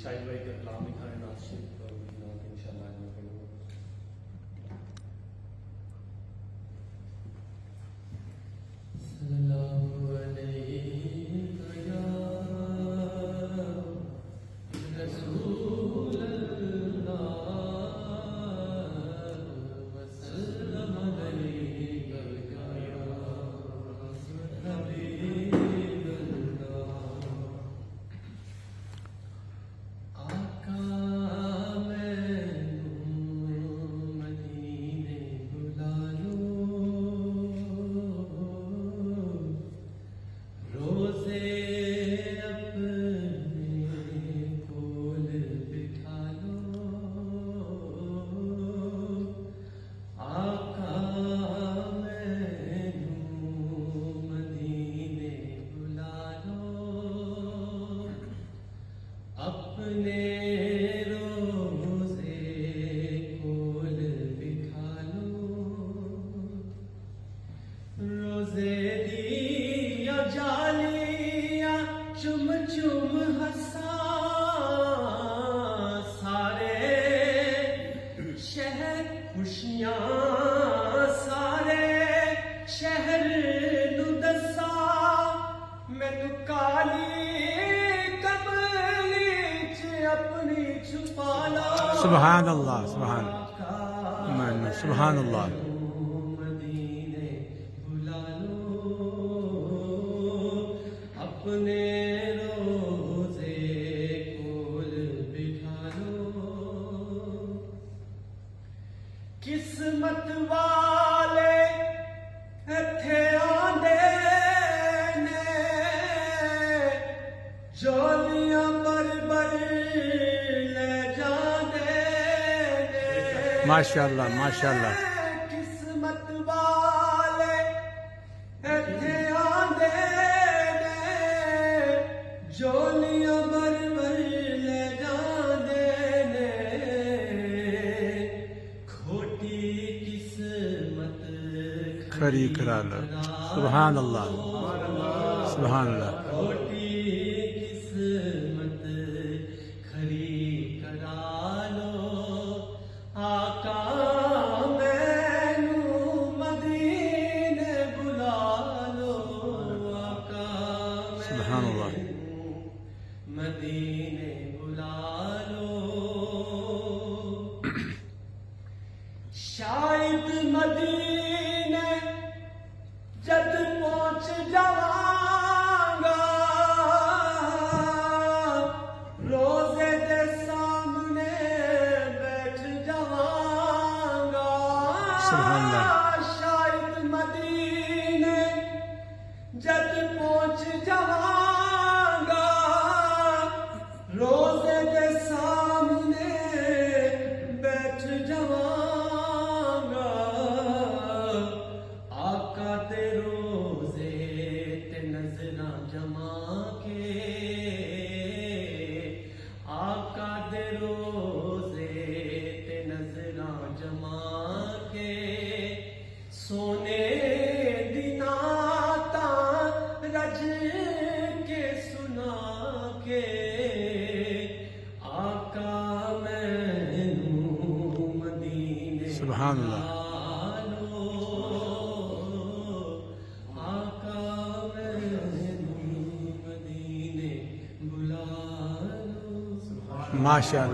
شاہد بھائی کا کلام لکھا ہے نعت شریف اور نعت انشاءاللہ میں پڑھوں گا. صلی اللہ علیہ یا رسول اللہ وسلم علیہ یا حبیب اللہ. آقا مینوں مدینے بلا لو، روزے اپنے کول بٹھا لو. آقا مینوں مدینے بلا لو، اپنے روزے کول بٹھا لو. روزے دیا جالیاں چم چم ہسا، سارے شہر خوشیاں سارے شہر نو دسا، مینوں کالی کملی چ اپنی چھپا لا. سبحان اللہ، سبحان اللہ، سبحان اللہ. مدینے بلا لو، اپنے روزے کول بٹھا لو. قسمت والے ایتھے آندے نے، جولیاں بر لے جاندے نے. ماشاء اللہ، ماشاء اللہ. قسمت والے ایتھے آندے نے، جولیاں بر لے جاندے نے. کھوٹی قسمت کھری کرا لو. سبحان اللہ، سبحان اللہ. کھوٹی قسمت کھری کرا لو. آقا مینوں مدینے بلا لو. آقا سبحان اللہ. مینوں مدینے بلا لو. شاید مدینے جد پہنچ جاواں گا، روزے دے سامنے بیٹھ جاواں گا. سبحان اللہ. شاید مدینے جد پہنچ جاواں گا، روزے دے سامنے بیٹھ جاواں گا. آقا تے روزے تے نظراں جما کے، آقا دے روزے تے نظراں جما کے، سونے دی نعتاں رج کے سنا کے. آقا مینوں مدینے سبحان اللہ. بلا لو. آقا مینوں مدینے بلا لو. ماشاء اللہ.